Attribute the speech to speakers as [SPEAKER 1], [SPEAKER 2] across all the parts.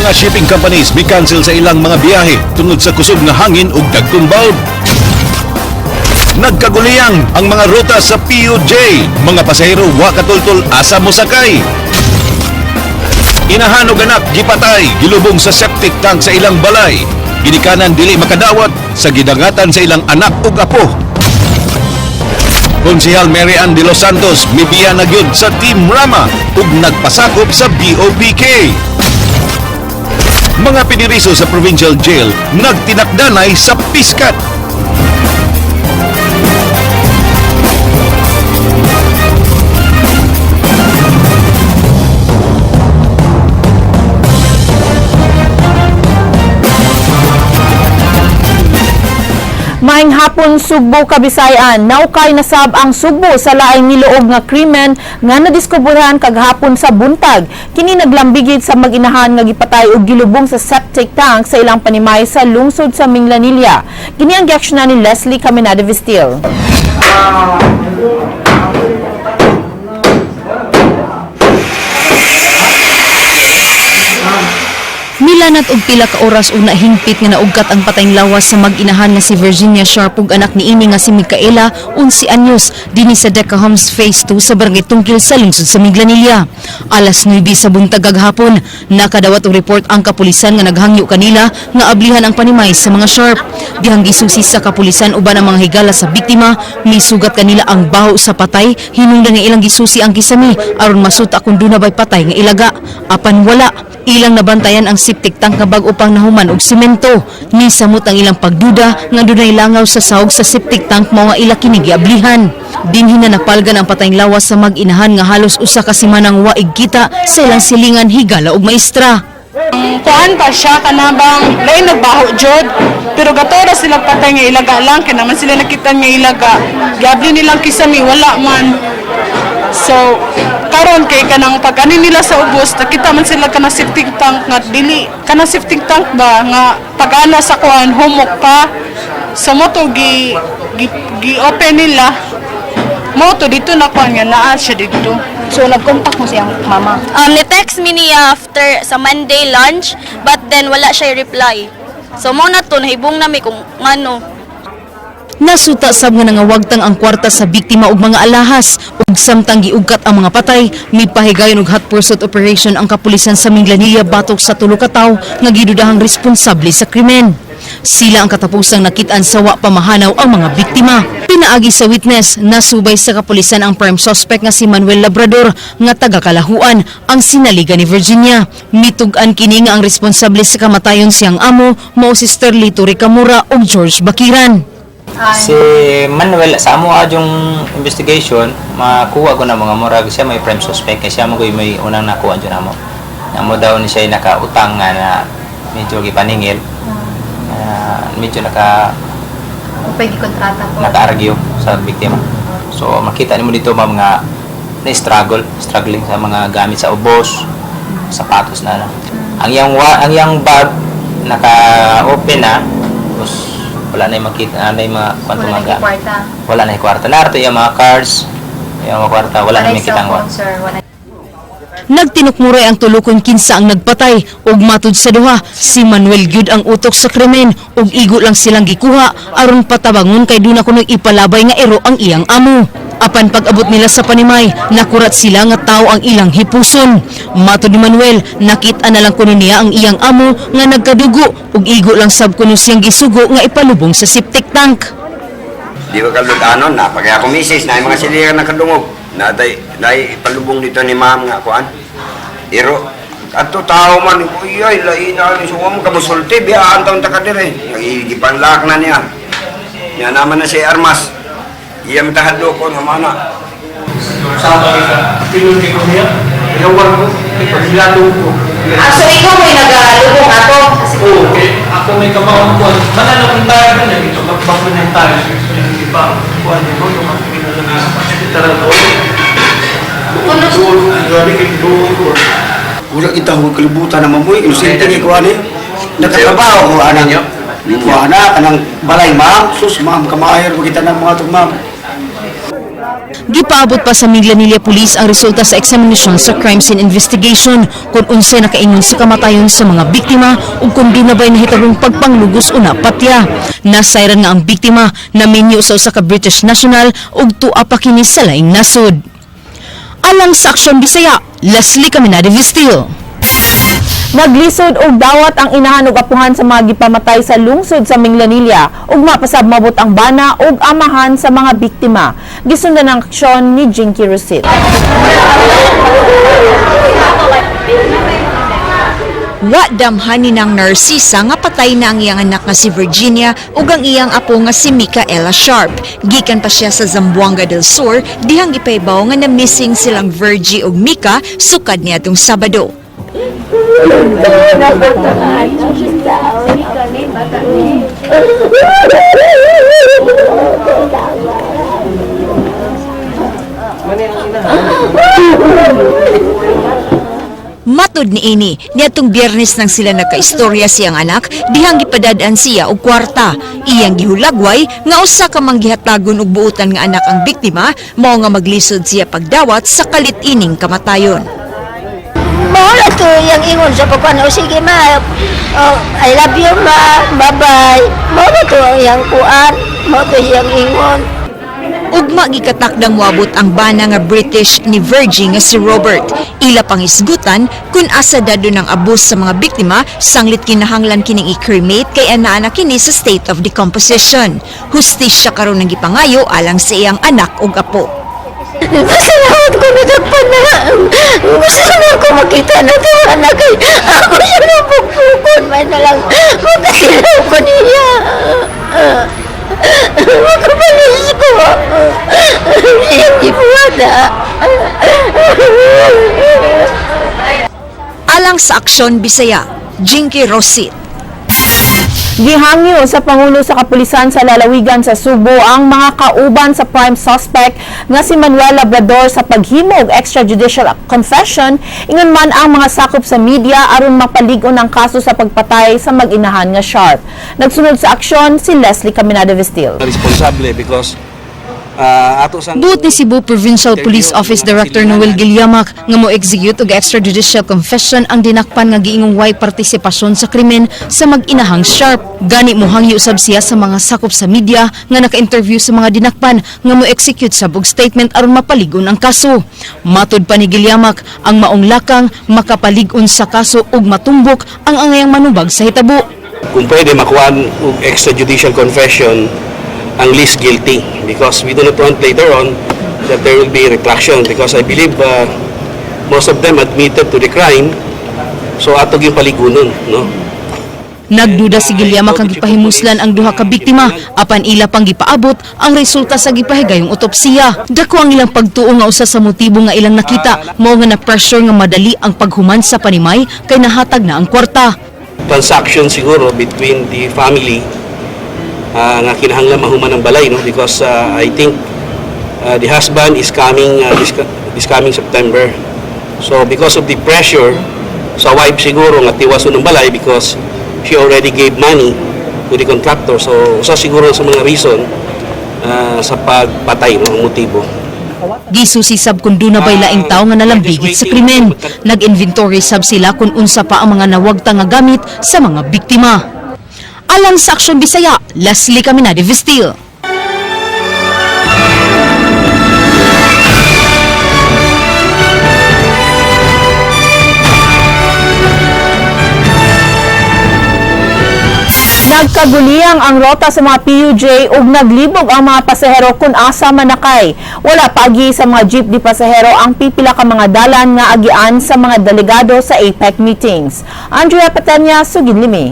[SPEAKER 1] Mga shipping companies mi-cancel sa ilang mga biyahe tungod sa kusog nga hangin ug dagkong bawd. Nagkaguliyang ang mga ruta sa PUJ. Mga pasahero wa katultol asa mosakay. Inahanog anak gipatay gilubong sa septic tank sa ilang balay. Ginikanan dili makadawat sa gidangatan sa ilang anak ug apo. Konsehal Mary Ann de los Santos mibiya na gyud sa Team Rama ug nagpasakop sa BOBK. Mga piniriso sa provincial jail nagtinakdanay sa piskat.
[SPEAKER 2] Maayong hapon, Sugbo, Kabisayan. Naukay nasab ang Sugbo sa laing niloob nga krimen nga nadiskubrahan kaghapon sa buntag. Kini naglambigid sa mag-inahan nga gipatay og gilubong sa septic tank sa ilang panimay sa lungsod sa Minglanilla. Kini ang giaksyonan ni Leslie Caminada Vistil.
[SPEAKER 3] Milanat og pila ka oras una hingpit nga naugkat ang patayng lawas sa mag-inahan nga si Virginia Sharp ug anak niini nga si Micaela, 11 anyos, dinhi sa Deca Homes Phase 2 sa Barangay Tungkil sa lungsod sa Minglanilla. Alas 9 sa buntag kaghapon, nakadawat og report ang kapulisan nga naghangyo kanila nga ablihan ang panimay sa mga Sharp. Dihang gisusi sa kapulisan uban ang mga higala sa biktima, misugat kanila ang baho sa patay, hinungdan nga ilang gisusi ang kisami aron masuta kung duna bay patay nga ilaga. Apan wala, ilang nabantayan ang septic tank nga bag-o pang nahuman og semento. Ni samot ang ilang pagduda nga dunay langaw sa sahog sa septic tank mao nga ila kini giablihan. Dinhi na napalgan ang patayng lawas sa mag-inahan nga halos usa ka semanang waig kita sa ilang silingan higala ug maestra.
[SPEAKER 4] Kuan pa siya kanabang lain nagbaho jud pero gatora sila patay nga ilaga lang kaya naman sila nakita nga ilaga giabli nilang kisami wala man. So karon kay kanang pag-ani nila sa ubos nakita man sila kana septic tank nga dili kana septic tank ba nga pag-ana sa kuan humok pa sa moto gi open nila moto dito na kuan nga naa siya dito.
[SPEAKER 3] So nag-contact mo siyang mama?
[SPEAKER 5] Ni-text me niya after sa Monday lunch, but then wala siya reply. So mo na to, nahibong nami kung ano.
[SPEAKER 3] Nasuta sab nga nangawagtang ang kwarta sa biktima ug mga alahas ug samtang giugkat ang mga patay, mipahigayon og hot pursuit operation ang kapulisan sa Minglanilla batok sa tulo ka tawo nga gidudahang responsable sa krimen. Sila ang katapusang nakitaan sa wa pamahanaw ang mga biktima. Pinaagi sa witness, nasubay sa kapulisan ang prime suspect nga si Manuel Labrador nga taga Kalahuan, ang sinaliga ni Virginia. Mitug-an kini nga ang responsable sa kamatayon siyang amo mao si Sterlito Ricamura ug George Bakiran.
[SPEAKER 6] Si Manuel sa amo yung investigation makuha ko na mga murag siya may prime suspect kay siya mo may unang nakuha jud namo. Namo daw ni siya nakautang nga na medyo gipaningil. Medyo naka-argue sa biktima. So makita nimo dito mga struggling sa mga gamit sa ubos, sapatos na. Ang yang bag naka-open na, tapos wala na yung makita, na yung mga kwantong mga wala na yung kwarta. Narito yung mga cards, yung mga kwarta, wala na yung kitang
[SPEAKER 3] Nagtinukmuray ang tulukon kinsa ang nagpatay ug matud sa duha si Manuel gyud ang utok sa krimen ug igo lang silang gikuha aron patabangon kay duna kuno ipalabay nga ero ang iyang amo. Apan pag-abot nila sa panimay, nakurat sila nga tao ang ilang hipuson. Matud ni Manuel, nakita na lang kuno niya ang iyang amo nga nagkadugo ug igo lang sab kuno siyang gisugo nga ipalubong sa septic tank.
[SPEAKER 7] Di ba kalud-anon na pag ako misis na yung mga siliran nakadungog. Naday palubong dito ni ma'am nga kuan. Iro adto tao man uyay laina ni suwam ka musulti biya antaw ta kadire. Nagigipanlak na niya. Nya naman na si Armas. Iya mitahadlo ko nga mana.
[SPEAKER 8] Sama pinuli ko niya. Ilawan ko ipagilalo ko.
[SPEAKER 3] So ikaw may nagalubong ato?
[SPEAKER 8] Okay, ako may kamahon ko. Manalo kung tayo na dito magbako ng tayo. Hindi pa kuan mo yung mga pinalagay sa hospital ko.
[SPEAKER 7] Wala kita ho kalibutan na mamoy inosente ni kuan ni. Nakatrabaho ko ana niyo. Kuan na kanang balay ma'am, sus ma'am kamayer ko kita ng mga tug ma'am.
[SPEAKER 3] Gipaabot pa sa Minglanilla Police ang resulta sa examination sa crime scene investigation kung unsay nakaingon sa kamatayon sa mga biktima ug kung dunabay nahitabong pagpanglugos o napatya. Nasayran nga ang biktima na minyo sa usa ka British national ug tua pa kini sa laing nasod. Alang sa Aksyon Bisaya, Leslie Caminade Vistil.
[SPEAKER 2] Naglisod og dawat ang inahan ug apuhan sa mga gipamatay sa lungsod sa Minglanilla ug mapasab mabot ang bana ug amahan sa mga biktima. Gisundan ang aksyon ni Jinky Rosit.
[SPEAKER 9] Wa damhan ni nang Narcisa nga patay na ang iyang anak nga si Virginia ug ang iyang apo nga si Micaela Sharp. Gikan pa siya sa Zamboanga del Sur dihang ipaybaw nga na-missing silang Virgie ug Mika sukad niadtong Sabado. Matud ni ini, niadtong Biyernes nang sila nagkaistorya siyang anak, dihang gipadad-an siya og kwarta. Iyang gihulagway nga usa ka manggihatagon og buutan nga anak ang biktima, mao nga maglisod siya pagdawat sa kalit ining kamatayon.
[SPEAKER 10] Mahal to yung ingon sa papan. O sige ma, I love you ma, bye-bye. Mahal to yung kuan, mahal to yung ingon.
[SPEAKER 9] Ugma gikatakdang moabot ang bana nga British ni Virgie nga si Robert. Ila pang isgutan kung asa dado ng abus sa mga biktima sanglit kinahanglan kining i-cremate kay anaa kini sa state of decomposition. Hustisya karon ng gipangayo alang sa iyang anak ug apo.
[SPEAKER 10] Salamat ko na dapat na. Gusto na ako makita na ito anak kay ako siya napupukon. May na lang magkasilaw ko niya. Makabalis ko. Siyang ibuwada.
[SPEAKER 9] Alang sa Aksyon Bisaya, Jinky Rosit.
[SPEAKER 2] Gihangyo sa Pangulo sa Kapulisan sa Lalawigan sa Subo ang mga kauban sa prime suspect nga si Manuel Labrador sa paghimog extrajudicial confession ingon man ang mga sakop sa media aron mapalig-on ang kaso sa pagpatay sa mag-inahan nga Sharp. Nagsunod sa aksyon si Leslie Caminade Vistil.
[SPEAKER 8] Responsable because ato sang
[SPEAKER 3] Buot ni Cebu Provincial Police Office Director Noel Guilliamac nga mo-execute og extrajudicial confession ang dinakpan nga giingong way partisipasyon sa krimen sa mag-inahang Sharp. Gani mo hangyo usab siya sa mga sakop sa media nga naka-interview sa mga dinakpan nga mo-execute sa bug statement aron mapaligon ang kaso. Matud pa ni Guilliamac, ang maong lakang makapalig-on sa kaso ug matumbok ang angayang manubag sa hitabo.
[SPEAKER 8] kung pwede makuha og extrajudicial confession ang least guilty, because we do not want later on that there will be retraction, because I believe most of them admitted to the crime, so atog yung paligunon, no?
[SPEAKER 3] Nagduda si Guilliamac kang gipahimuslan ang duha ka biktima apan ila pang gipaabot ang resulta sa gipahigayong otopsiya. Dako ang ilang pagtuo nga usa sa motibo nga ilang nakita mao nga na-pressure nga madali ang paghuman sa panimay kay nahatag na ang kwarta.
[SPEAKER 8] Transaction siguro between the family nga kinahanglan mahuman ang balay, no? Because I think the husband is coming this coming September. So because of the pressure sa wife siguro nga tiwason ng balay because she already gave money to the contractor. So sa siguro sa mga reason sa pagpatay ng motibo.
[SPEAKER 3] Gisusi sab kun duna bay laing tawo nga nalambigit sa krimen. Nag-inventory sab sila kung unsa pa ang mga nawagta nga gamit sa mga biktima. Alang sa Aksyon Bisaya, Leslie Caminade Vistil.
[SPEAKER 2] Nagkaguliyang ang rota sa mga PUJ ug naglibog ang mga pasahero kung asa manakay. Wala pagi sa mga jeep di pasahero ang pipila ka mga dalan nga agian sa mga delegado sa APEC meetings. Andrea Patenya, Sugidlimi.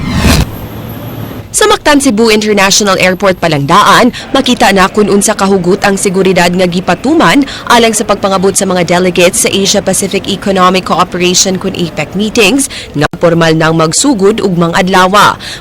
[SPEAKER 11] Sa Mactan Cebu International Airport palandaan, makita na kung unsa kahugot ang seguridad nga gipatuman alang sa pagpangabot sa mga delegates sa Asia-Pacific Economic Cooperation kun APEC meetings nga formal nang magsugod ug mga adlaw.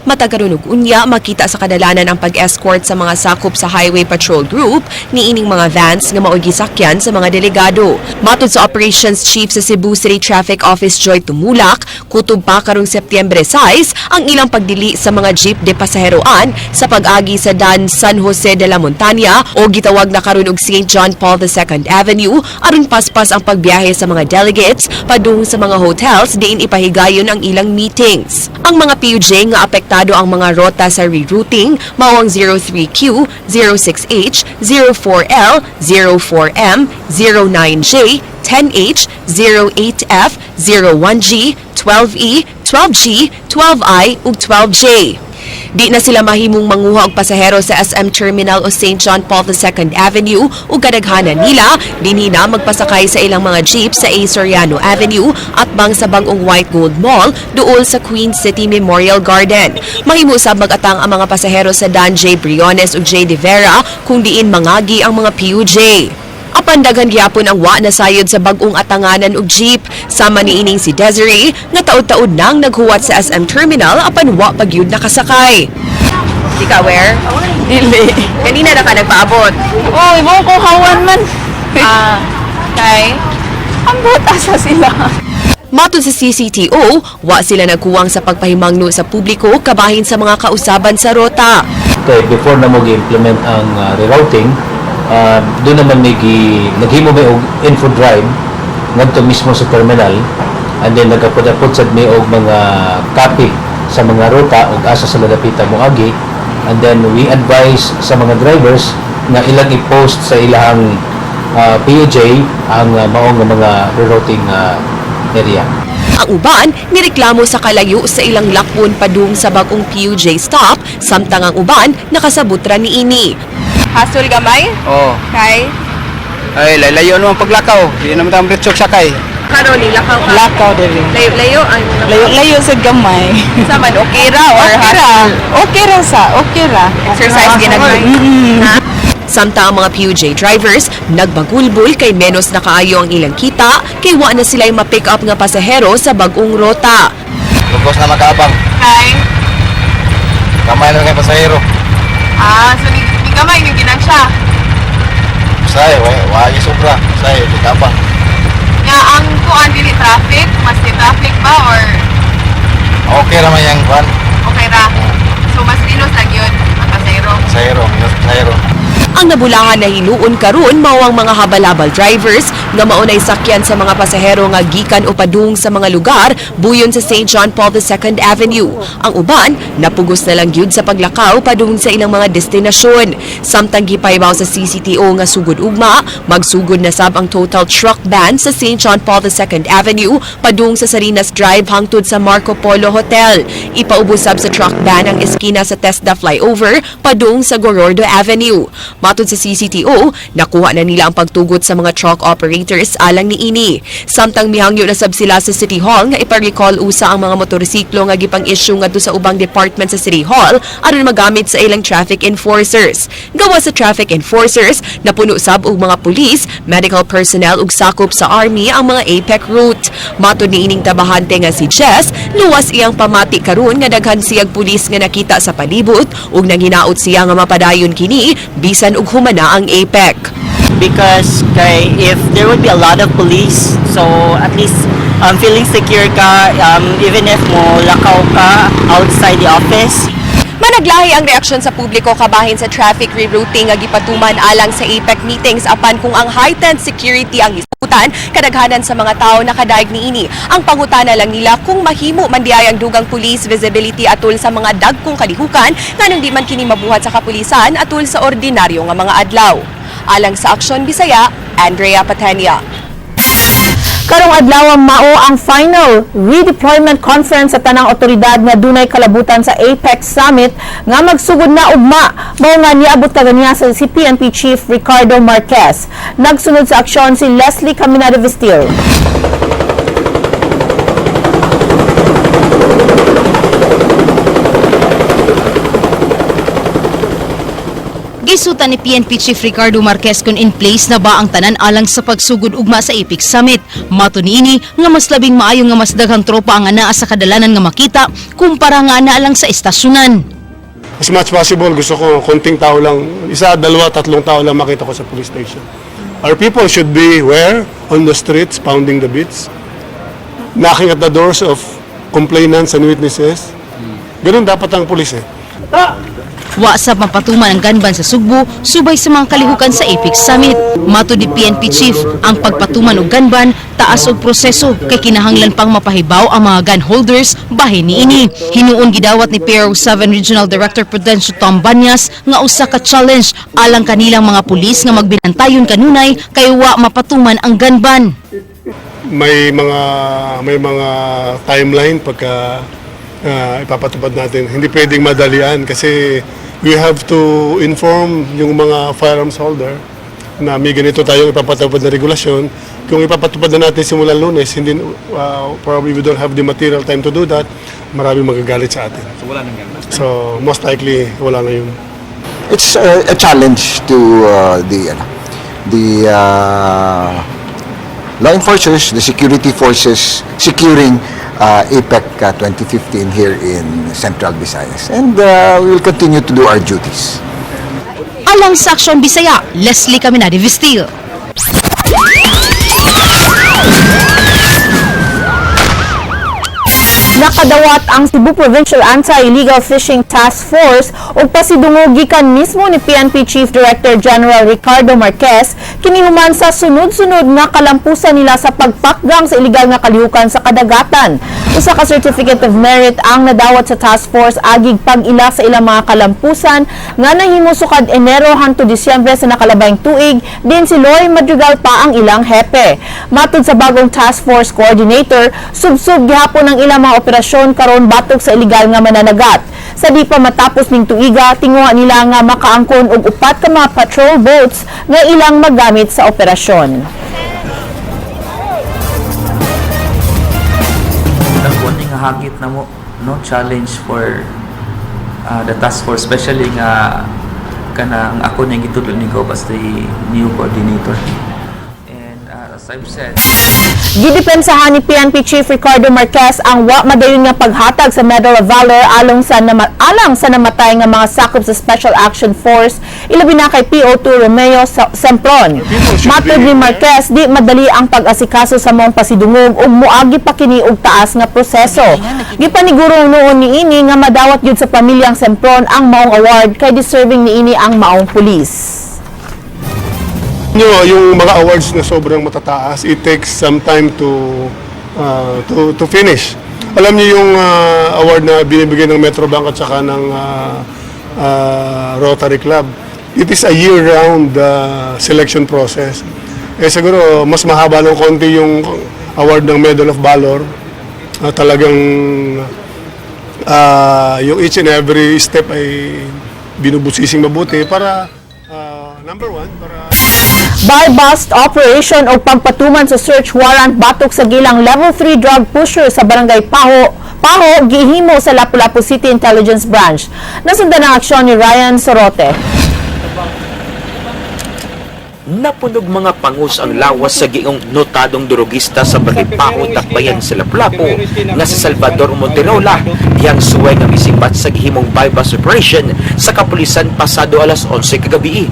[SPEAKER 11] Matag karon ug unya makita sa kadalanan ang pag-escort sa mga sakop sa Highway Patrol Group niining mga vans nga mao'y gisakyan sa mga delegado. Matud sa Operations Chief sa Cebu City Traffic Office Joy Tumulak, kutob pa karong Setyembre 6 ang ilang pagdili sa mga jeep de pasaheroan sa pag-agi sa Dan San Jose de la Montaña o gitawag na karon og St. John Paul II Avenue aron paspas ang pagbiyahe sa mga delegates padung sa mga hotels diin ipahigayon ang ilang meetings. Ang mga PUJ nga apektado ang mga rota sa rerouting mao ang 03Q, 06H, 04L, 04M, 09J, 10H, 08F, 01G, 12E, 12G, 12I ug 12J. Di na sila mahimong manguha og pasahero sa SM Terminal o St. John Paul II Avenue ug kadaghanan nila dinhi na magpasakay sa ilang mga jeep sa A. Soriano Avenue at bang sa bagong White Gold Mall duol sa Queen City Memorial Garden. Mahimo sab mag-atang ang mga pasahero sa Dan J. Briones ug J. De Vera kung diin mangagi ang mga PUJ. Apan daghan gyapon ang wa nasayod sa bag-ong atanganan og jeep. Sama niining si Desiree nga taud-taud nang naghuwat sa SM Terminal apan wa pagyud nakasakay. Di ka aware? Dili. Kanina na ka nagpaabot.
[SPEAKER 2] Oh, ibang ko hawan man.
[SPEAKER 11] Kay?
[SPEAKER 2] Ambot asa sila.
[SPEAKER 11] Matod sa CCTO, wa sila nagkuwang sa pagpahimangno sa publiko kabahin sa mga kausaban sa rota.
[SPEAKER 6] Okay, before na mo gi-implement ang rerouting, doon naman naghimo may og info drive ngadto mismo sa terminal, and then nagapod-apod sad may og mga copy sa mga ruta ug asa sa ladapita mo agi, and then we advise sa mga drivers nga ilang i-post sa ilang PUJ ang maong mga rerouting area.
[SPEAKER 11] Ang uban, nireklamo sa kalayo sa ilang lakpon padung sa bagong PUJ stop, samtang ang uban nakasabot ra niini.
[SPEAKER 4] Hasol gamay?
[SPEAKER 8] Oo.
[SPEAKER 4] Kay?
[SPEAKER 8] Ay, layo naman paglakaw. Hindi naman tayong ritsok sakay.
[SPEAKER 11] Karon ni lakaw ka.
[SPEAKER 4] Lakaw dili.
[SPEAKER 11] Layo ang
[SPEAKER 4] Layo sa gamay.
[SPEAKER 11] saman okay ra or
[SPEAKER 4] Okay ra sa, okay ra.
[SPEAKER 11] exercise ginagay. Samtang ang mga PUJ drivers nagbagulbol kay menos na kaayo ang ilang kita kay wa na sila ma-pick up nga pasahero sa bagong rota.
[SPEAKER 8] Lugos na makaabang.
[SPEAKER 4] Kay?
[SPEAKER 8] Kamay na kay pasahero.
[SPEAKER 4] So ni gamay ni ginan siya.
[SPEAKER 8] Say, wa sobra. Say, likabang.
[SPEAKER 4] Nga ang kuan dili traffic, mas ni traffic ba or
[SPEAKER 8] Okay raman yang van.
[SPEAKER 4] okay ra? So mas linos lang yun ang pasahero.
[SPEAKER 8] Pasahero.
[SPEAKER 11] Ang nabulahan na hinuon karon mao ang mga habal-habal drivers nga maunay sakyan sa mga pasahero nga gikan o padung sa mga lugar buyon sa St. John Paul II Avenue. Ang uban napugos na lang gyud sa paglakaw padung sa ilang mga destinasyon. Samtang gipaybaw sa CCTO nga sugod ugma, magsugod na sab ang total truck ban sa St. John Paul II Avenue padung sa Salinas Drive hangtod sa Marco Polo Hotel. Ipaubos sab sa truck ban ang eskina sa TESDA flyover padung sa Gorordo Avenue. Matod sa CCTO, nakuha na nila ang pagtugot sa mga truck operators alang niini. Samtang mihangyo na sab sila sa City Hall nga ipa-recall usa ang mga motorsiklo nga gipang-issue ngadto sa ubang department sa City Hall aron magamit sa ilang traffic enforcers. Gawa sa traffic enforcers, napuno sab og mga pulis, medical personnel ug sakop sa army ang mga APEC route. Matod niining tabahante nga si Jess, luwas iyang pamati karon nga daghan siyang pulis nga nakita sa palibot ug nanginaot siya nga mapadayon kini bisan ug humana ang APEC.
[SPEAKER 12] Because if there would be a lot of police, so at least feeling secure ka, even if mo lakaw ka outside the office.
[SPEAKER 11] Managlahi ang reaksyon sa publiko kabahin sa traffic rerouting nga gipatuman alang sa APEC meetings apan kung ang heightened security ang hisgutan kadaghanan sa mga tao nakadaig niini. Ang pangutana lang nila kung mahimo man diay ang dugang police visibility atol sa mga dagkong kalihukan nganong di man kini mabuhat sa kapulisan atol sa ordinaryo nga mga adlaw. Alang sa Aksyon Bisaya, Andrea Patania.
[SPEAKER 2] Karong adlaw mao ang final redeployment conference sa tanang otoridad nga dunay kalabutan sa APEC Summit nga magsugod na ugma. Mao nga niabot kaganiya sa si PNP Chief Ricardo Marquez. Nagsunod sa aksyon si Leslie Caminado Vistil.
[SPEAKER 3] Gisutan ni PNP Chief Ricardo Marquez kung in place na ba ang tanan alang sa pagsugod ugma sa Epic Summit. Mato niini nga mas labing maayo nga mas daghang tropa ang anaa sa kadalanan nga makita kumpara nga anaa lang sa estasyonan.
[SPEAKER 13] As much possible, gusto ko konting tao lang, 1, 2, 3 tao lang makita ko sa police station. Our people should be where? On the streets, pounding the beats, knocking at the doors of complainants and witnesses. Ganun dapat ang pulis eh.
[SPEAKER 3] Wa sa mapatuman ang gunban sa Sugbo, subay sa mga kalihukan sa Epic Summit. Mato ni PNP Chief, ang pagpatuman og gunban, taas og proseso, kay kinahanglan pang mapahibaw ang mga gun holders, bahin niini. Hinuon gidawat ni PRO7 Regional Director Prudencio Tom Banyas, nga usa ka challenge alang kanilang mga pulis nga magbinantayon kanunay, kay wa mapatuman ang gunban.
[SPEAKER 13] May mga timeline pagka ipapatupad natin. Hindi pwedeng madalian kasi we have to inform yung mga firearms holder na may ganito tayong ipapatupad na regulasyon. Kung ipapatupad na natin simulan Lunes, hindi, probably we don't have the material time to do that, maraming magagalit sa atin. So wala nang ganun? So most likely wala na yun.
[SPEAKER 14] It's a challenge to the law enforcers, the security forces securing APEC 2015 here in Central Visayas. And we will continue to do our duties.
[SPEAKER 3] Alang sa Aksyon Bisaya, Leslie Caminadi Vistil.
[SPEAKER 2] Nakadawat ang Cebu Provincial Anti-Illegal Fishing Task Force ug pasidungog gikan mismo ni PNP Chief Director General Ricardo Marquez kini human sa sunod-sunod nga kalampusan nila sa pagpakgang sa illegal nga kalihukan sa kadagatan. Usa ka Certificate of Merit ang nadawat sa task force agig pag-ila sa ilang mga kalampusan nga nahimo sukad Enero hangtod Disyembre sa nakalabayng tuig, din si Loy Madrigal pa ang ilang hepe. Matud sa bagong task force coordinator, subsub gihapon ang ilang mga operasyon karon batok sa illegal nga mananagat. Sa di pa matapos ning tuiga, tinguha nila nga makaangkon og 4 ka mga patrol boats nga ilang magamit sa operasyon.
[SPEAKER 15] Nagkuhan nga hagit na mo, no, challenge for the task force, especially nga kanang ako na gitudlo ni ko as the new coordinator. And as I've said,
[SPEAKER 2] Gidepensahan ni PNP Chief Ricardo Marquez ang wa madayon nga paghatag sa Medal of Valor alang sa namatay nga mga sakop sa Special Action Force, ilabi na kay PO2 Romeo Sempron. Matod ni Marquez, di madali ang pag-asikaso sa mong pasidungog ug moagi pa kini og taas nga proseso. Gipaniguro noon niini nga madawat gyud sa pamilyang Sempron ang maong award kay deserving niini ang maong pulis.
[SPEAKER 13] Yung mga awards na sobrang matataas, it takes some time to finish. Alam niyo yung award na binibigyan ng Metrobank at saka ng Rotary Club. It is a year-round selection process. Siguro mas mahaba ng konti yung award ng Medal of Valor. Talagang yung each and every step ay binubusising mabuti para number one, para
[SPEAKER 2] Buy-bust operation o pagpatuman sa search warrant batok sa gilang level 3 drug pusher sa barangay Paho gihimo sa Lapu-Lapu City Intelligence Branch. Nasundan ang aksyon ni Ryan Sorote.
[SPEAKER 16] Napunog mga pangus ang lawas sa giong notadong drogista sa barangay Paho, Dakbayan sa Lapu-Lapu nga si Salvador Monterola, diyang suway nga misipat sa gihimong buy-bust operation sa kapulisan pasado alas 11 kagabi.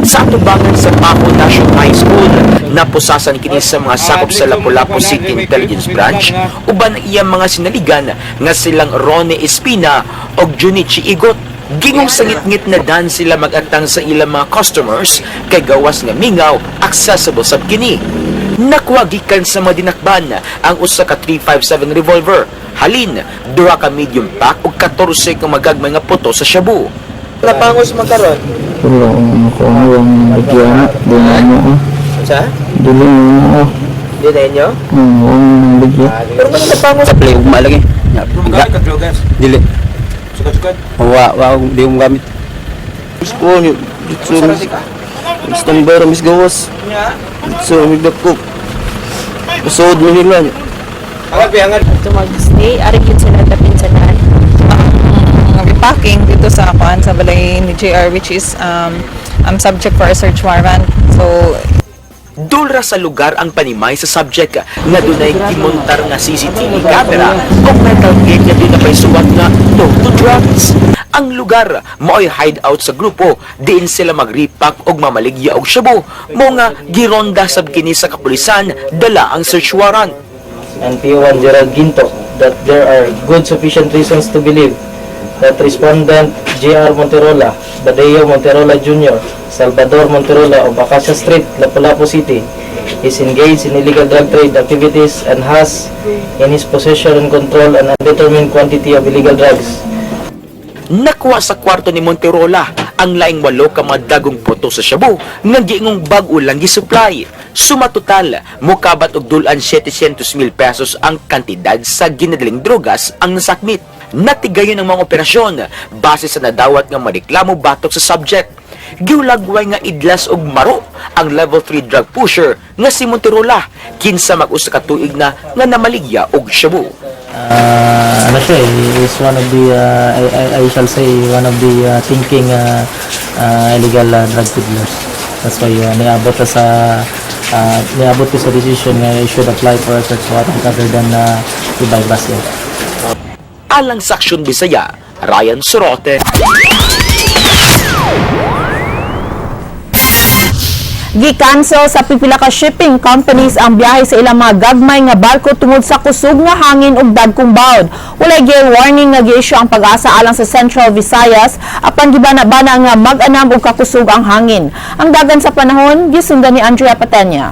[SPEAKER 16] Sa atubangan sa Paho National High School, napusasan kini sa mga sakop sa Lapu-Lapu City Intelligence Branch uban iyang mga sinaligan nga silang Ronnie Espina o Junichi Igot. Gingong sangit-ngit na dan sila mag-atang sa ilang mga customers kay gawas nga mingaw accessible sab kini. Nakuwagikan sa madinakban ang usa ka 357 revolver, halin, 2 ka medium pack ug 14 ka magagmay nga puto sa shabu. Napangos magkaron?
[SPEAKER 17] Wala ako ang bigyan. Dili mo.
[SPEAKER 16] Sa?
[SPEAKER 17] Dili mo.
[SPEAKER 16] Dili nyo?
[SPEAKER 17] Ang bigyan.
[SPEAKER 16] Pero kung napangos sa play, umalagi.
[SPEAKER 15] gamit ka drogas?
[SPEAKER 16] Dili.
[SPEAKER 15] Sukat-sukat?
[SPEAKER 16] Di mo gamit. Gusto nyo. Gusto nyo ba ramis gawas? Gusto nyo dapkop. Usod mo nila nyo.
[SPEAKER 18] Ito mag-stay, aring yun sila tapinsanan. Ang repacking dito sa balay ni JR, which is subject for a search warrant. So
[SPEAKER 16] Dulra sa lugar ang panimay sa subject nga dunay gimontar nga CCTV camera o metal gate nga dinapay suwat nga no to drugs. Ang lugar mao'y hideout sa grupo diin sila magripak og mamaligya og shabu mo nga gironda sab kini sa kapulisan dala ang search warrant.
[SPEAKER 19] And PO1 Gerald Ginto that there are good sufficient reasons to believe that respondent J.R. Monterola, Badeo Monterola Jr., Salvador Monterola of Acacia Street, Lapu-Lapu City is engaged in illegal drug trade activities and has in his possession and control an undetermined quantity of illegal drugs.
[SPEAKER 16] Nakuha sa kwarto ni Monterola ang laing 8 ka mga dagong puto sa shabu nga giingong bag-o lang gi-supply. Suma total, mukabat og dulan 700,000 pesos ang kantidad sa ginadaling drogas ang nasakmit. Natigayon ang mga operasyon base sa nadawat nga mareklamo batok sa subject. Giulagway nga idlas og maro ang level 3 drug pusher nga si Monterola kinsa mag-usa ka tuig na nga namaligya og shabu.
[SPEAKER 19] Ano siya is one of the I shall say one of the thinking illegal drug peddlers. That's why niabot ko sa decision nga I should apply for a search warrant rather than i-bypass it.
[SPEAKER 16] Alang sa Aksyon Bisaya, Ryan Sorote.
[SPEAKER 2] Gi-cancel sa pipila ka shipping companies ang biyahe sa ilang mga gagmay nga barko tungod sa kusog nga hangin ug dagkong bawd. Walay gale warning nga gi-issue ang Pag-asa alang sa Central Visayas apan gibana-bana nga mag-anam og kakusog ang hangin. Ang dagan sa panahon gisundan ni Andrea Patenya.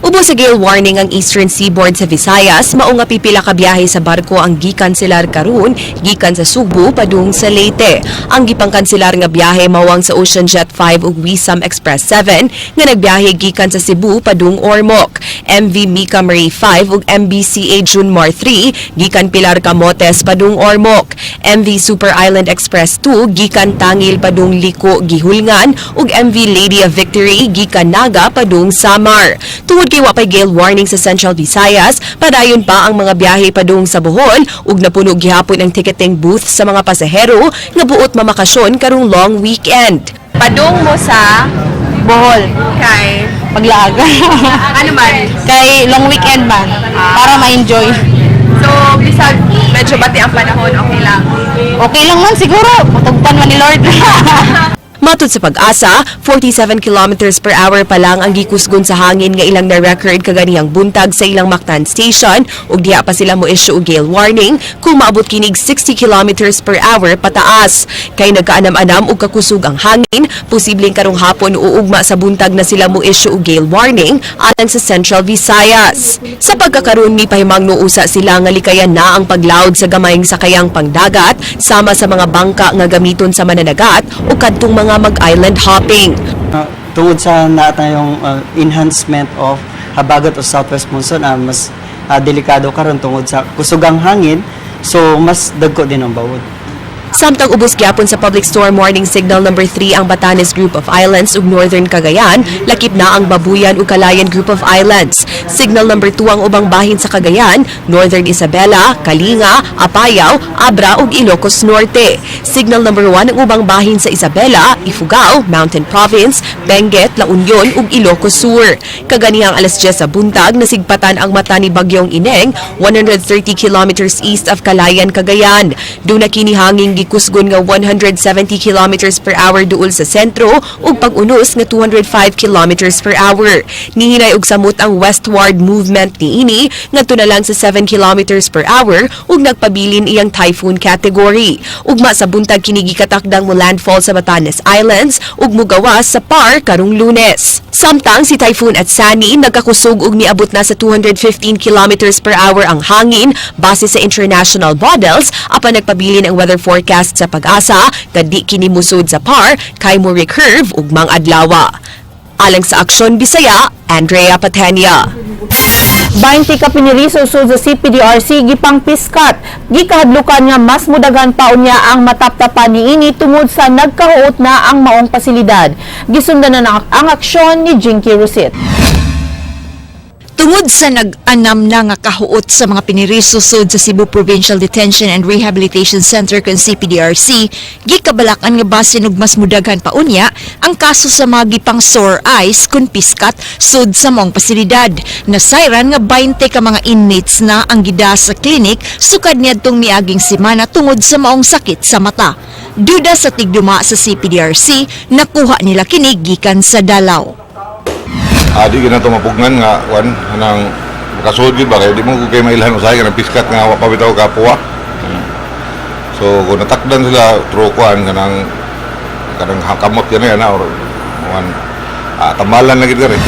[SPEAKER 11] Ubo sa gale warning ang Eastern Seaboard sa Visayas, mao nga pipila ka biyahe sa barko ang gikanselar karon gikan sa Subo padung sa Leyte. Ang gipangkanselar nga biyahe mawang sa Ocean Jet 5 ug Wisam Express 7 nga nagbiyahe gikan sa Cebu padung Ormoc, MV Mika Marie 5 ug MBCA Junmar 3 gikan Pilar Camotes padung Ormoc, MV Super Island Express 2 gikan Tangil padung Liko Gihulngan ug MV Lady of Victory gikan Naga padung Samar. Tungod kay wapay gale warning sa Central Visayas, padayon pa ang mga biyahe padung sa Bohol ug napuno gihapon ang ticketing booth sa mga pasahero nga buot mamakasyon karong long weekend.
[SPEAKER 18] padung mo sa Bohol kay Paglaag. Ano man? Kay long weekend man para ma-enjoy. So, bisag medyo bati ang panahon, okay lang. Okay lang man siguro, patugpan man ni Lord.
[SPEAKER 11] Matod sa Pag-asa, 47 kilometers per hour pa lang ang gikusgon sa hangin nga ilang na-record kaganihang buntag sa ilang Mactan Station ug diha pa sila mo issue og gale warning kung maabot kinig 60 kilometers per hour pataas. Kay nagkaanam-anam og kakusog ang hangin, posibleng karong hapon uugma sa buntag na sila mo issue og gale warning alang sa Central Visayas. Sa pagkakaroon ni pahimang nuusa sila nga likayan na ang paglaod sa gamayng sakayang pangdagat sama sa mga bangka nga gamiton sa mananagat o kadtong mga mag-island hopping.
[SPEAKER 20] Tungod sa natayong enhancement of habagat o southwest monsoon, mas delikado karon tungod sa kusugang hangin, so mas dagko din ang bawod.
[SPEAKER 11] Samtang ubos gyapon sa public storm warning signal number 3 ang Batanes Group of Islands ug Northern Cagayan, lakip na ang Babuyan ug Calayan Group of Islands. Signal number 2 ang ubang bahin sa Cagayan, Northern Isabela, Kalinga, Apayao, Abra ug Ilocos Norte. Signal number 1 ang ubang bahin sa Isabela, Ifugao, Mountain Province, Benguet, La Union ug Ilocos Sur. Kaganihang alas 10 sa buntag nasigpatan ang mata ni Bagyong Ineng 130 kilometers east of Calayan, Cagayan. Doon na kini hanging gikusgon nga 170 kilometers per hour duol sa sentro ug pag-unos nga 205 kilometers per hour. Nihinay og samot ang westward movement niini ngadto na lang sa 7 kilometers per hour ug nagpabilin iyang typhoon category. Ugma sa buntag kini gikatakdang mo landfall sa Batanes Islands ug mugawas sa PAR karong Lunes. Samtang si Typhoon Atsani nagkakusog ug niabot na sa 215 kilometers per hour ang hangin base sa international models apan nagpabilin ang weather forecast sa Pag-asa kadi kini musod sa PAR kay mo recurve ug mang adlaw. Alang sa Aksyon Bisaya, Andrea Patenya.
[SPEAKER 2] 20 ka piniriso sud sa CPDRC gipang piskat. Gikahadlukan nga mas mudagan pa unya ang mataptapan niini tungod sa nagkahuot na ang maong pasilidad. Gisundan na ang aksyon ni Jinky Rusit.
[SPEAKER 9] Tungod sa nag-anam na nga kahuot sa mga piniriso sud sa Cebu Provincial Detention and Rehabilitation Center kon CPDRC, gikabalakan nga basin og mas mudaghan pa unya ang kaso sa mga gipang sore eyes kun piskat sud sa mong pasilidad. Nasayran nga 20 ka mga inmates na ang gida sa klinik sukad niadtong miaging semana tungod sa maong sakit sa mata. Duda sa tigduma sa CPDRC, nakuha nila kini gikan sa Dalaw.
[SPEAKER 21] Di ka na ito mapugnan nga, anang makasud ba, kaya di mo kay mailhan usahay ka ng piskat nga pabitaw kapwa. So, kung natakdan sila, trukuan ka ng kamot ka na yan, or tamalan na kita rin.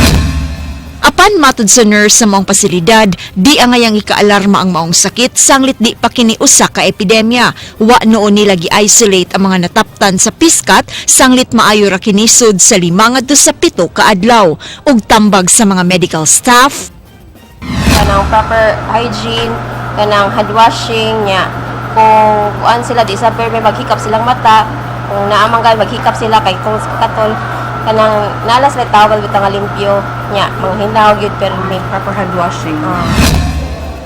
[SPEAKER 9] Apan matud sa nurse sa maong pasilidad, di angayang ikaalarma ang maong sakit sanglit di pa kini usa ka epidemya. Wa noon nila gi-isolate ang mga nataptan sa piskat sanglit maayo ra kini sud sa 5 ngadto sa 7 ka adlaw. Ug tambag sa mga medical staff,
[SPEAKER 22] kanang proper hygiene, kanang hand washing nya. Kung kuan sila di sa may maghikap silang mata, kung naamang maghikap sila kay kung katol kanang nalas na towel bitang limpyo nya manghindaw gyud pero may proper hand washing.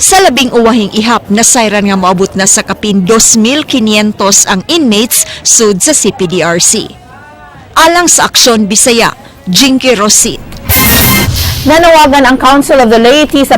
[SPEAKER 9] sa labing uwahing ihap nasayran nga moabot na sa kapin 2,500 ang inmates sud sa CPDRC. Alang sa Aksyon Bisaya, Jinky Rosit.
[SPEAKER 2] Nanawagan ang Council of the Laity sa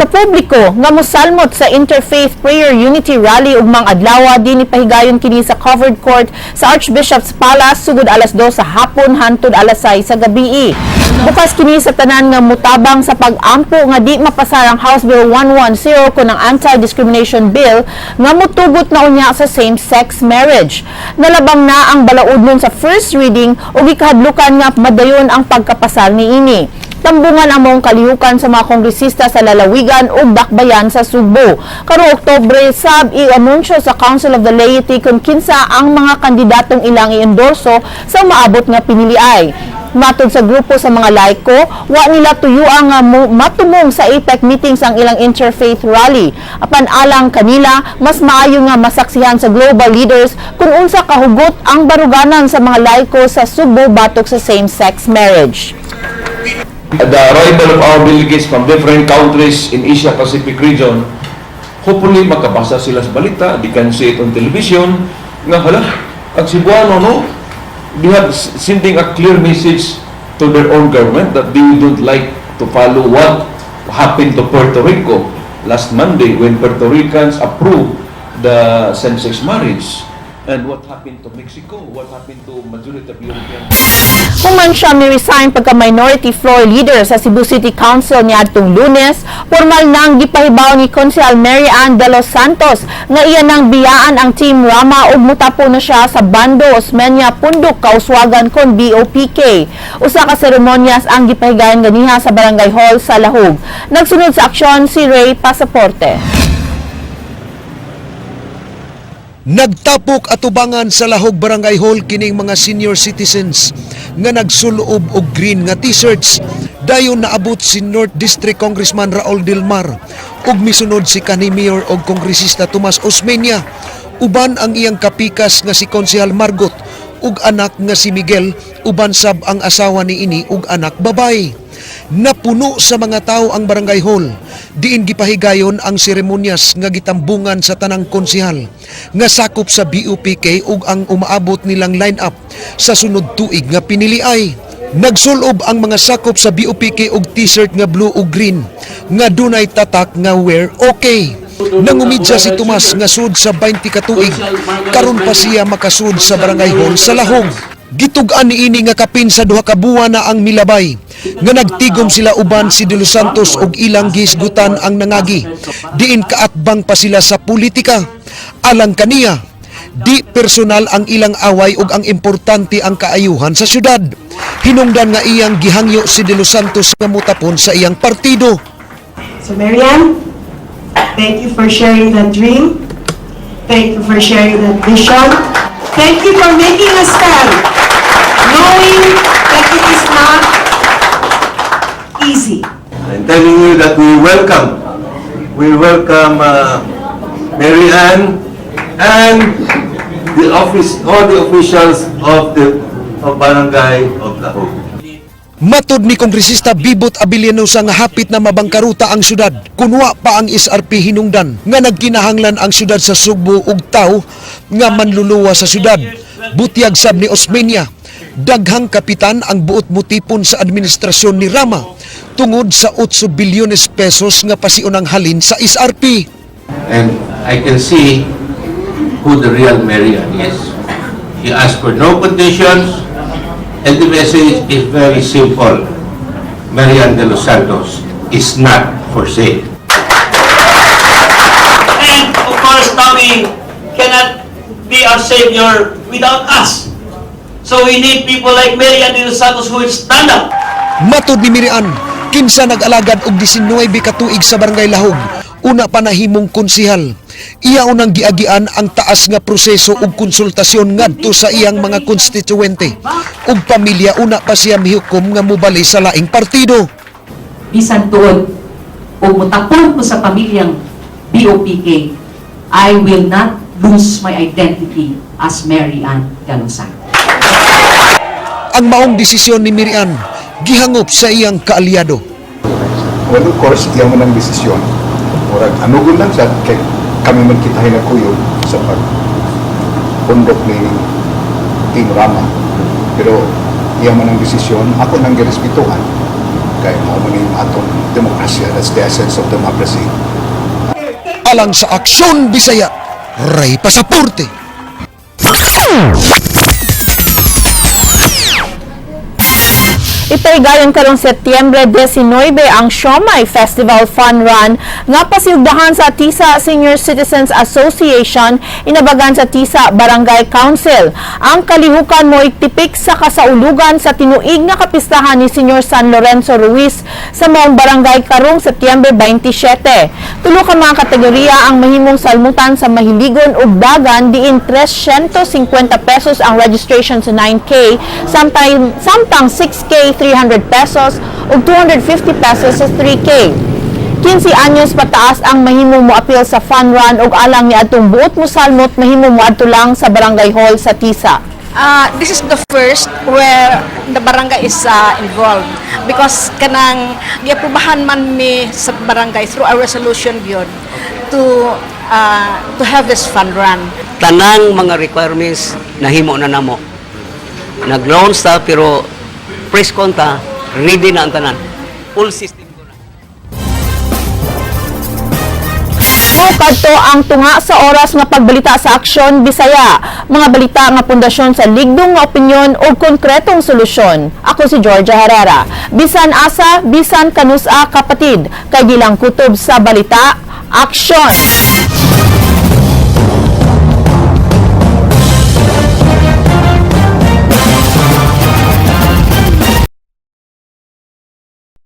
[SPEAKER 2] publiko nga mosalmot sa Interfaith Prayer Unity Rally ug mga adlaw dinhi pahigayon kini sa covered court sa Archbishop's Palace sugod alas 2 sa hapon hangtod alas 6 sa gabii. Bukas kini sa tanan nga mutabang sa pag-ampo nga di mapasar ang House Bill 110 kun ang Anti-Discrimination Bill nga motugot na unya sa same-sex marriage. Nalabang na ang balaudnon sa first reading ug ikahadlukan nga madayon ang pagkapasar niini. Tambungan ang mong kalihukan sa mga kongresista sa lalawigan ug dakbayan sa Subo. Karong Oktubre sab i-anunsyo sa Council of the Laity kung kinsa ang mga kandidatong ilang i-endorso sa maabot nga piniliay. Matod sa grupo sa mga laiko, wa nila tuyuan nga matumong sa APEC meetings ang ilang interfaith rally. Apan alang kanila, mas maayo nga masaksihan sa global leaders kung unsa kahugot ang baruganan sa mga laiko sa Subo batok sa same-sex marriage.
[SPEAKER 23] The arrival of our delegates from different countries in Asia Pacific region, hopefully makabasa sila sa balita, they can see it on television, nga hala, ang Cebuano, no? They have sending a clear message to their own government that they don't like to follow what happened to Puerto Rico last Monday when Puerto Ricans approved the same-sex marriage. And what happened to Mexico? What happened to majority of European?
[SPEAKER 2] Human siya mi-resign pagka-minority floor leader sa Cebu City Council niadtong Lunes, formal nang gipahibaw ni Konsehal Mary Ann de los Santos nga iya nang biyaan ang Team Rama ug mutapo na siya sa Bando, Osmeña, Pundok, Kauswagan kon BOPK. Usa ka seremonyas ang gipahigayon ganiha sa Barangay Hall sa Lahog. Nagsunod sa aksyon si Ray Pasaporte.
[SPEAKER 24] Nagtapok atubangan sa Lahog Barangay Hall kining mga senior citizens nga nagsulob og green nga t-shirts. Dayon naabot si North District Congressman Raul Dilmar ug misunod si kanhi Mayor og Kongresista Tomas Osmeña. Uban ang iyang kapikas nga si Konsehal Margot ug anak nga si Miguel, uban sab ang asawa niini ug anak babay. Napuno sa mga tao ang Barangay Hall. Diin gipahigayon ang seremonyas nga gitambungan sa tanang konsehal nga sakop sa BOPK ug ang umaabot nilang line-up sa sunod tuig nga piniliay. Nagsulob ang mga sakop sa BOPK og t-shirt nga blue ug green nga dunay tatak nga wear okay. Nangumidya si Tomas nga sud sa 20 ka tuig karon pa siya makasud sa Barangay Hall sa Lahog. Gitug-an niini nga kapin sa 2 ka buwan na ang milabay nga nagtigom sila uban si De Los Santos og ilang gihisgutan ang nangagi. Diin kaatbang pa sila sa politika. Alang kaniya, di personal ang ilang away ug ang importante ang kaayuhan sa syudad. Hinungdan nga iyang gihangyo si De Los Santos nga mutapon sa iyang partido.
[SPEAKER 25] So Marian, thank you for sharing that dream. Thank you for sharing that vision. Thank you for making a stand, knowing that it is not easy.
[SPEAKER 26] I'm telling you that we welcome Mary Ann and all the officials of Barangay of Lahog.
[SPEAKER 24] Matod ni Kongresista Bibot Abilianosa nga hapit na mabangkaruta ang syudad. Kunwa pa ang SRP hinungdan nga nagkinahanglan ang syudad sa Sugbo ug taw nga manluluwa sa syudad. Butyag sab ni Osmeña, daghang kapitan ang buot motipon sa administrasyon ni Rama tungod sa 8 bilyones pesos nga pasiunang halin sa SRP.
[SPEAKER 26] And I can see who the real Marian is. He asked for no conditions, and the message is very simple. Marian de los Santos is not for sale.
[SPEAKER 1] And of course, Tommy cannot be our savior without us. So we need people like Marian de los Santos who will stand up.
[SPEAKER 24] Matod ni Mirian, kinsa nag-alagad og 19 ka tuig sa Barangay Lahog, una pa nahimong konsihal. Iya unang giagian ang taas nga proseso ug konsultasyon ngadto sa iyang mga konstituwente. Ug pamilya una pa siya mihukom nga mobali sa laing partido.
[SPEAKER 4] Bisan tuod ug mutapon ko sa pamilyang BOPK, I will not lose my identity as Mary Ann Galosan.
[SPEAKER 24] Ang maong desisyon ni Mirian gihangop sa iyang kaalyado.
[SPEAKER 14] Well, of course, iyan mo ng desisyon. Murag, anugon lang siya, kay kami magkitahin na kuyo sa pag-pundok ni Team Rama. Pero iyan mo ng desisyon, ako nang girespetuhan. Kaya mo mo yung atong demokrasya. That's the essence of democracy.
[SPEAKER 24] Alang sa Aksyon Bisaya, Ray Pasaporte.
[SPEAKER 2] Ipaygayon karong Setyembre 19 ang Siomai Festival Fun Run nga pasildahan sa TISA Senior Citizens Association inabagan sa TISA Barangay Council. Ang kalihukan mo tipik sa kasaulugan sa tinuig na kapistahan ni Senior San Lorenzo Ruiz sa maong barangay karong Setyembre 27. Tulo ka mga kategorya ang mahimong salmutan sa Mahiligon ug Dagan diin 350 pesos ang registration sa 9K samtang 6K 300 pesos ug 250 pesos sa 3K. 15 anyos pataas ang mahimong moapil sa fun run ug alang ni atong buot mo salmot mahimong moadto lang sa barangay hall sa TISA.
[SPEAKER 5] This is the first where the barangay is involved because kanang giaprubahan man mi sa barangay through our resolution yun to have this fun run.
[SPEAKER 6] Tanang mga requirements nahimo na namo. Nag-launch ta pero press conta, ready na ang tanan. Full system ko na.
[SPEAKER 2] Kadto ang tunga sa oras nga pagbalita sa Aksyon Bisaya. Mga balita nga pundasyon sa ligdong nga opinyon o konkretong solusyon. Ako si Georgia Herrera. Bisan asa, bisan kanusa kapatid. Kay gilang kutob sa balita, Aksyon!